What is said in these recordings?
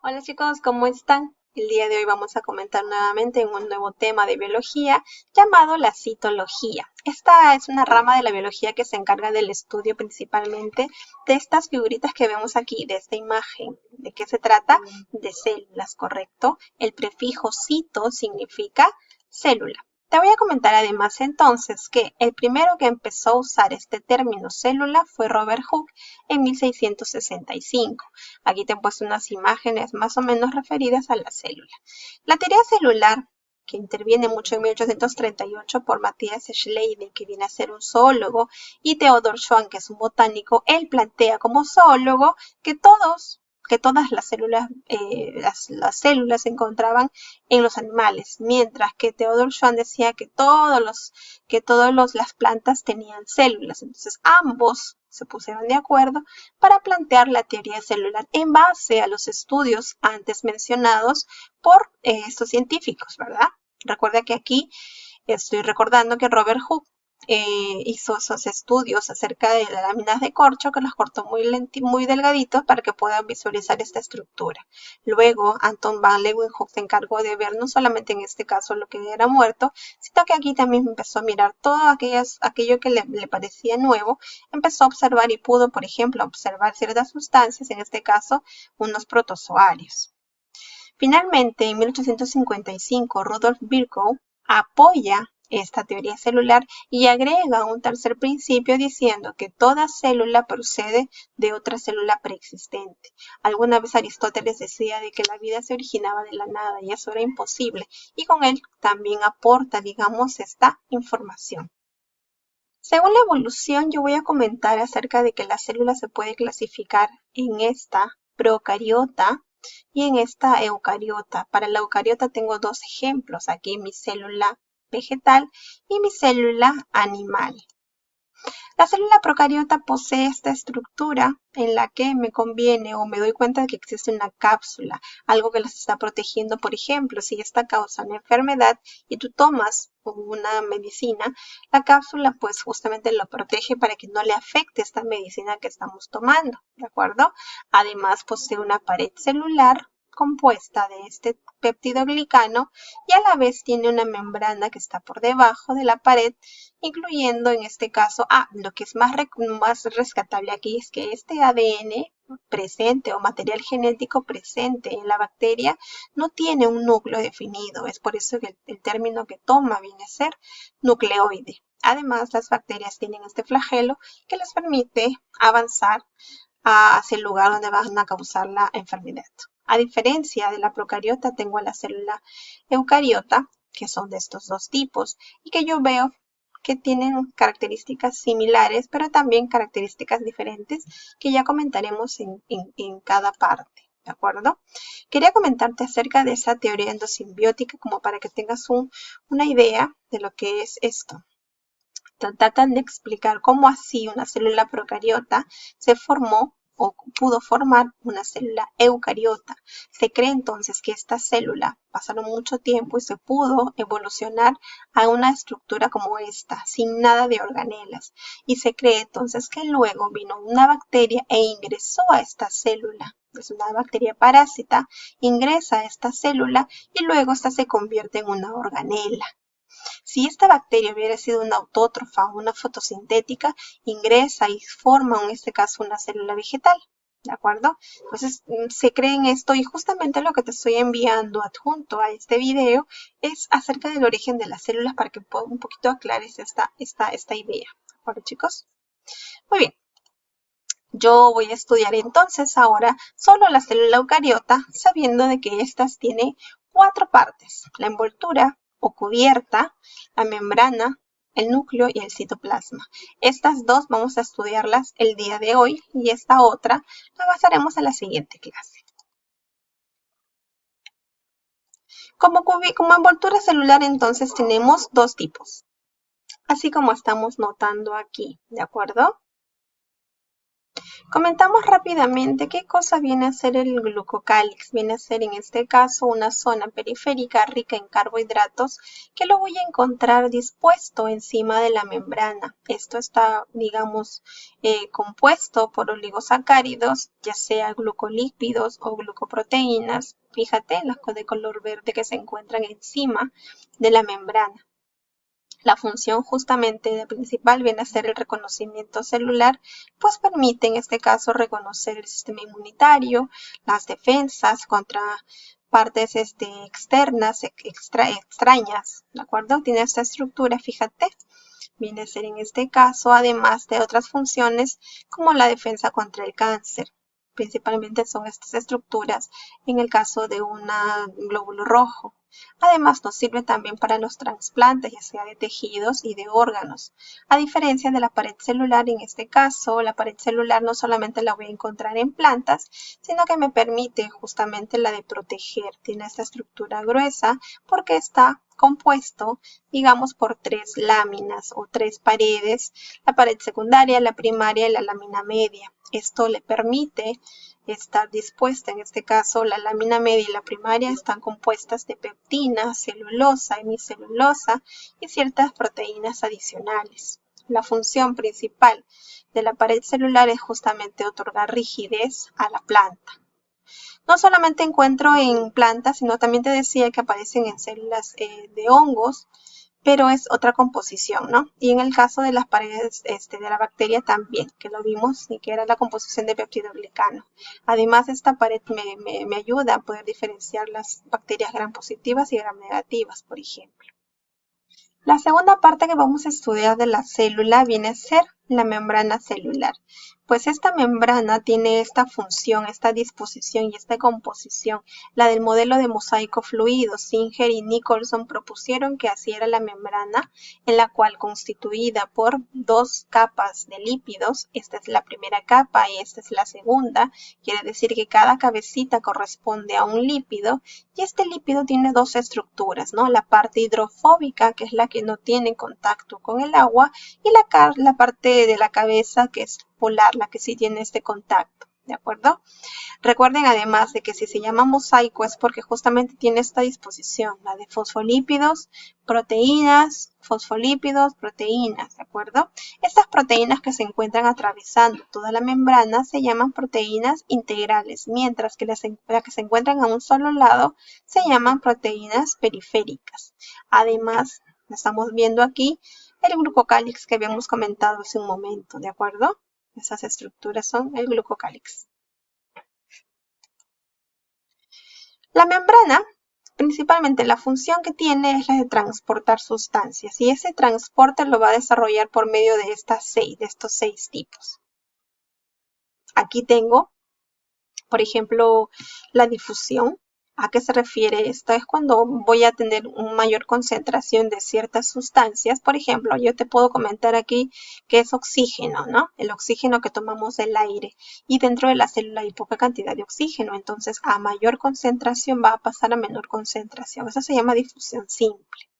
Hola chicos, ¿cómo están? El día de hoy vamos a comentar nuevamente en un nuevo tema de biología llamado la citología. Esta es una rama de la biología que se encarga del estudio principalmente de estas figuritas que vemos aquí, de esta imagen. ¿De qué se trata? De células, ¿correcto? El prefijo cito significa célula. Te voy a comentar además entonces que el primero que empezó a usar este término célula fue Robert Hooke en 1665. Aquí te he puesto unas imágenes más o menos referidas a la célula. La teoría celular, que interviene mucho en 1838 por Matthias Schleiden, que viene a ser un zoólogo, y Theodor Schwann, que es un botánico, él plantea como zoólogo que todas las células, las células se encontraban en los animales, mientras que Theodor Schwann decía que las plantas tenían células. Entonces ambos se pusieron de acuerdo para plantear la teoría celular en base a los estudios antes mencionados por estos científicos, ¿verdad? Recuerda que aquí estoy recordando que Robert Hooke hizo esos estudios acerca de las láminas de corcho, que los cortó muy delgaditos para que puedan visualizar esta estructura. Luego, Anton van Leeuwenhoek se encargó de ver no solamente en este caso lo que era muerto, sino que aquí también empezó a mirar todo aquello que le parecía nuevo, empezó a observar y pudo, por ejemplo, observar ciertas sustancias, en este caso, unos protozoarios. Finalmente, en 1855, Rudolf Virchow apoya esta teoría celular y agrega un tercer principio diciendo que toda célula procede de otra célula preexistente. Alguna vez Aristóteles decía de que la vida se originaba de la nada y eso era imposible, y con él también aporta, digamos, esta información. Según la evolución, yo voy a comentar acerca de que la célula se puede clasificar en esta procariota y en esta eucariota. Para la eucariota tengo dos ejemplos, aquí mi célula vegetal y mi célula animal. La célula procariota posee esta estructura en la que me conviene o me doy cuenta de que existe una cápsula, algo que las está protegiendo. Por ejemplo, si esta causa una enfermedad y tú tomas una medicina, la cápsula pues justamente lo protege para que no le afecte esta medicina que estamos tomando, ¿de acuerdo? Además posee una pared celular compuesta de este peptidoglicano y a la vez tiene una membrana que está por debajo de la pared, incluyendo en este caso, lo que es más rescatable aquí es que este ADN presente o material genético presente en la bacteria no tiene un núcleo definido, es por eso que el término que toma viene a ser nucleoide. Además, las bacterias tienen este flagelo que les permite avanzar hacia el lugar donde van a causar la enfermedad. A diferencia de la procariota, tengo la célula eucariota, que son de estos dos tipos, y que yo veo que tienen características similares, pero también características diferentes que ya comentaremos en cada parte, ¿de acuerdo? Quería comentarte acerca de esa teoría endosimbiótica como para que tengas una idea de lo que es esto. Tratan de explicar cómo así una célula procariota se formó o pudo formar una célula eucariota. Se cree entonces que esta célula pasaron mucho tiempo y se pudo evolucionar a una estructura como esta, sin nada de organelas. Y se cree entonces que luego vino una bacteria e ingresó a esta célula. Es una bacteria parásita, ingresa a esta célula y luego esta se convierte en una organela. Si esta bacteria hubiera sido una autótrofa o una fotosintética, ingresa y forma en este caso una célula vegetal, ¿de acuerdo? Entonces se cree en esto y justamente lo que te estoy enviando adjunto a este video es acerca del origen de las células para que un poquito aclares esta idea, ¿de acuerdo, chicos? Muy bien. Yo voy a estudiar entonces ahora solo la célula eucariota, sabiendo de que estas tienen 4 partes: la envoltura o cubierta, la membrana, el núcleo y el citoplasma. Estas dos vamos a estudiarlas el día de hoy y esta otra la pasaremos a la siguiente clase. Como envoltura celular entonces tenemos dos tipos, así como estamos notando aquí, ¿de acuerdo? Comentamos rápidamente qué cosa viene a ser el glucocálix. Viene a ser en este caso una zona periférica rica en carbohidratos que lo voy a encontrar dispuesto encima de la membrana. Esto está, digamos, compuesto por oligosacáridos, ya sea glucolípidos o glucoproteínas. Fíjate, las de color verde que se encuentran encima de la membrana. La función justamente principal viene a ser el reconocimiento celular, pues permite en este caso reconocer el sistema inmunitario, las defensas contra partes externas, extrañas, ¿de acuerdo? Tiene esta estructura, fíjate, viene a ser en este caso, además de otras funciones como la defensa contra el cáncer. Principalmente son estas estructuras en el caso de un glóbulo rojo. Además, nos sirve también para los trasplantes, ya sea de tejidos y de órganos. A diferencia de la pared celular, en este caso, la pared celular no solamente la voy a encontrar en plantas, sino que me permite justamente la de proteger. Tiene esta estructura gruesa porque está compuesto, digamos, por 3 láminas o 3 paredes, la pared secundaria, la primaria y la lámina media. Esto le permite estar dispuesta, en este caso la lámina media y la primaria están compuestas de peptina, celulosa, hemicelulosa y ciertas proteínas adicionales. La función principal de la pared celular es justamente otorgar rigidez a la planta. No solamente encuentro en plantas, sino también te decía que aparecen en células de hongos, pero es otra composición, ¿no? Y en el caso de las paredes de la bacteria también, que lo vimos, y que era la composición de peptidoglicano. Además, esta pared me ayuda a poder diferenciar las bacterias gram positivas y gram negativas, por ejemplo. La segunda parte que vamos a estudiar de la célula viene a ser la membrana celular. Pues esta membrana tiene esta función, esta disposición y esta composición. La del modelo de mosaico fluido, Singer y Nicholson propusieron que así era la membrana, en la cual constituida por 2 capas de lípidos, esta es la primera capa y esta es la segunda, quiere decir que cada cabecita corresponde a un lípido, y este lípido tiene 2 estructuras, ¿no? La parte hidrofóbica, que es la que no tiene contacto con el agua, y la parte de la cabeza, que es polar, la que sí tiene este contacto, ¿de acuerdo? Recuerden además de que si se llama mosaico es porque justamente tiene esta disposición, la de fosfolípidos, proteínas, ¿de acuerdo? Estas proteínas que se encuentran atravesando toda la membrana se llaman proteínas integrales, mientras que las que se encuentran a un solo lado se llaman proteínas periféricas. Además, estamos viendo aquí el glucocálix que habíamos comentado hace un momento, ¿de acuerdo? Esas estructuras son el glucocálix. La membrana, principalmente la función que tiene es la de transportar sustancias, y ese transporte lo va a desarrollar por medio de estos seis tipos. Aquí tengo, por ejemplo, la difusión. ¿A qué se refiere esto? Es cuando voy a tener una mayor concentración de ciertas sustancias. Por ejemplo, yo te puedo comentar aquí que es oxígeno, ¿no? El oxígeno que tomamos del aire. Y dentro de la célula hay poca cantidad de oxígeno. Entonces, a mayor concentración va a pasar a menor concentración. Eso se llama difusión simple.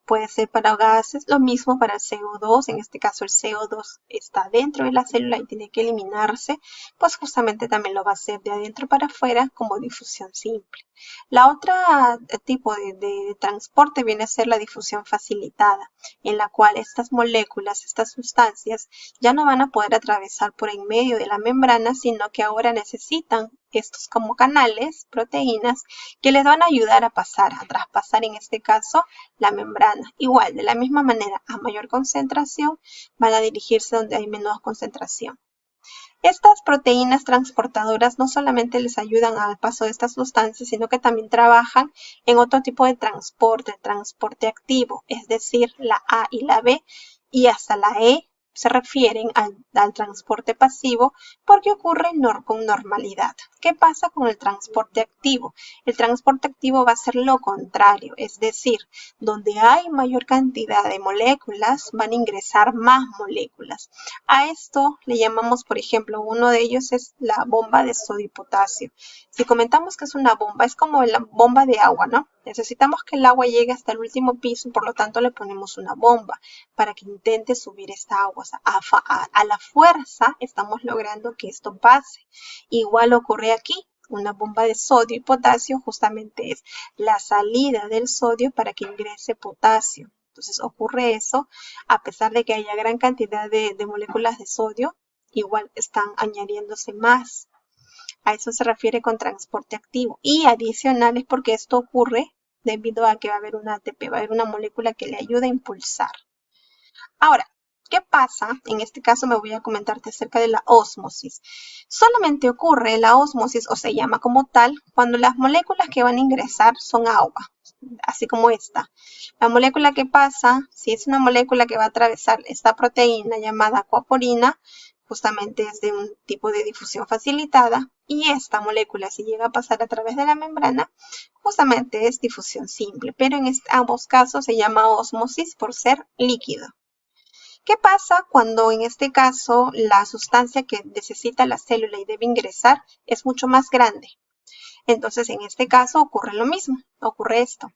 Puede ser para gases, lo mismo para el CO2, en este caso el CO2 está dentro de la célula y tiene que eliminarse, pues justamente también lo va a hacer de adentro para afuera como difusión simple. La otra tipo de transporte viene a ser la difusión facilitada, en la cual estas moléculas, estas sustancias, ya no van a poder atravesar por en medio de la membrana, sino que ahora necesitan estos como canales, proteínas, que les van a ayudar a traspasar en este caso la membrana. Igual, de la misma manera, a mayor concentración, van a dirigirse donde hay menor concentración. Estas proteínas transportadoras no solamente les ayudan al paso de estas sustancias, sino que también trabajan en otro tipo de transporte activo, es decir, la A y la B y hasta la E se refieren al transporte pasivo porque ocurre con normalidad. ¿Qué pasa con el transporte activo? El transporte activo va a ser lo contrario, es decir, donde hay mayor cantidad de moléculas, van a ingresar más moléculas. A esto le llamamos, por ejemplo, uno de ellos es la bomba de sodio y potasio. Si comentamos que es una bomba, es como la bomba de agua, ¿no? Necesitamos que el agua llegue hasta el último piso, por lo tanto le ponemos una bomba para que intente subir esta agua. O sea, a la fuerza estamos logrando que esto pase. Igual ocurre aquí. Una bomba de sodio y potasio justamente es la salida del sodio para que ingrese potasio. Entonces ocurre eso, a pesar de que haya gran cantidad de moléculas de sodio, igual están añadiéndose más. A eso se refiere con transporte activo. Y adicional es porque esto ocurre debido a que va a haber una ATP, va a haber una molécula que le ayuda a impulsar. Ahora, ¿qué pasa? En este caso me voy a comentarte acerca de la ósmosis. Solamente ocurre la ósmosis, o se llama como tal, cuando las moléculas que van a ingresar son agua, así como esta. La molécula que pasa, si es una molécula que va a atravesar esta proteína llamada aquaporina, justamente es de un tipo de difusión facilitada, y esta molécula, si llega a pasar a través de la membrana, justamente es difusión simple, pero en ambos casos se llama ósmosis por ser líquido. ¿Qué pasa cuando en este caso la sustancia que necesita la célula y debe ingresar es mucho más grande? Entonces en este caso ocurre lo mismo, ocurre esto.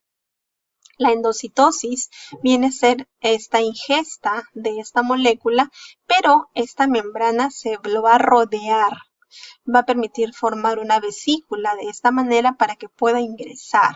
La endocitosis viene a ser esta ingesta de esta molécula, pero esta membrana se lo va a rodear, va a permitir formar una vesícula de esta manera para que pueda ingresar.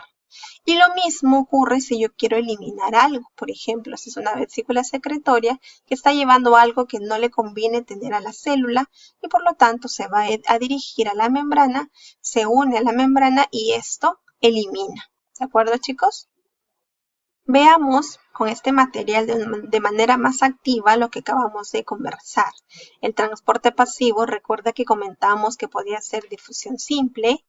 Y lo mismo ocurre si yo quiero eliminar algo. Por ejemplo, si es una vesícula secretoria que está llevando algo que no le conviene tener a la célula y por lo tanto se va a dirigir a la membrana, se une a la membrana y esto elimina. ¿De acuerdo, chicos? Veamos con este material de manera más activa lo que acabamos de conversar. El transporte pasivo, recuerda que comentamos que podía ser difusión simple,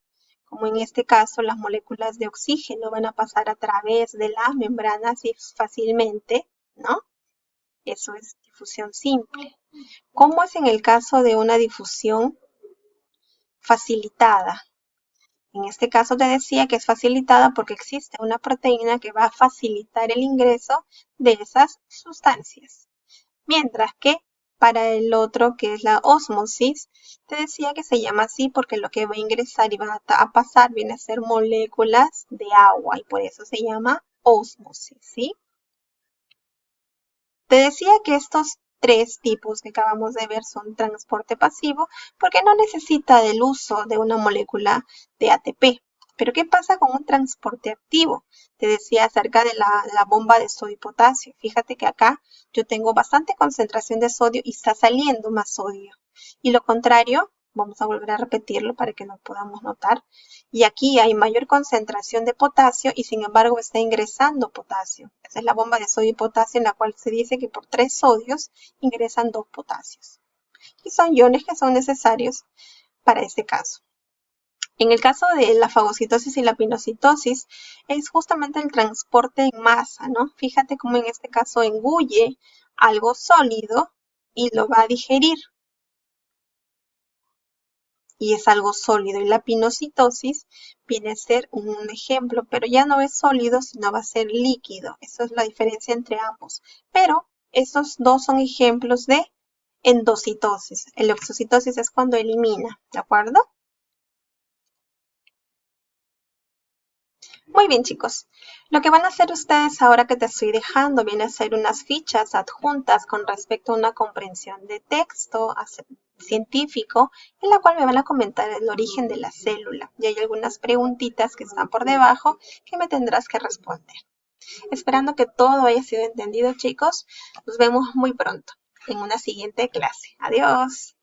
como en este caso las moléculas de oxígeno van a pasar a través de la membrana así fácilmente, ¿no? Eso es difusión simple. ¿Cómo es en el caso de una difusión facilitada? En este caso te decía que es facilitada porque existe una proteína que va a facilitar el ingreso de esas sustancias. Mientras que para el otro, que es la ósmosis, te decía que se llama así porque lo que va a ingresar y va a pasar viene a ser moléculas de agua y por eso se llama ósmosis, ¿sí? Te decía que estos tres tipos que acabamos de ver son transporte pasivo porque no necesita del uso de una molécula de ATP. Pero ¿qué pasa con un transporte activo? Te decía acerca de la bomba de sodio y potasio. Fíjate que acá yo tengo bastante concentración de sodio y está saliendo más sodio. Y lo contrario, vamos a volver a repetirlo para que lo podamos notar. Y aquí hay mayor concentración de potasio y sin embargo está ingresando potasio. Esa es la bomba de sodio y potasio en la cual se dice que por 3 sodios ingresan 2 potasios. Y son iones que son necesarios para este caso. En el caso de la fagocitosis y la pinocitosis, es justamente el transporte en masa, ¿no? Fíjate cómo en este caso engulle algo sólido y lo va a digerir. Y es algo sólido. Y la pinocitosis viene a ser un ejemplo, pero ya no es sólido, sino va a ser líquido. Esa es la diferencia entre ambos. Pero estos dos son ejemplos de endocitosis. El exocitosis es cuando elimina, ¿de acuerdo? Muy bien, chicos. Lo que van a hacer ustedes ahora que te estoy dejando viene a ser unas fichas adjuntas con respecto a una comprensión de texto científico en la cual me van a comentar el origen de la célula. Y hay algunas preguntitas que están por debajo que me tendrás que responder. Esperando que todo haya sido entendido, chicos. Nos vemos muy pronto en una siguiente clase. Adiós.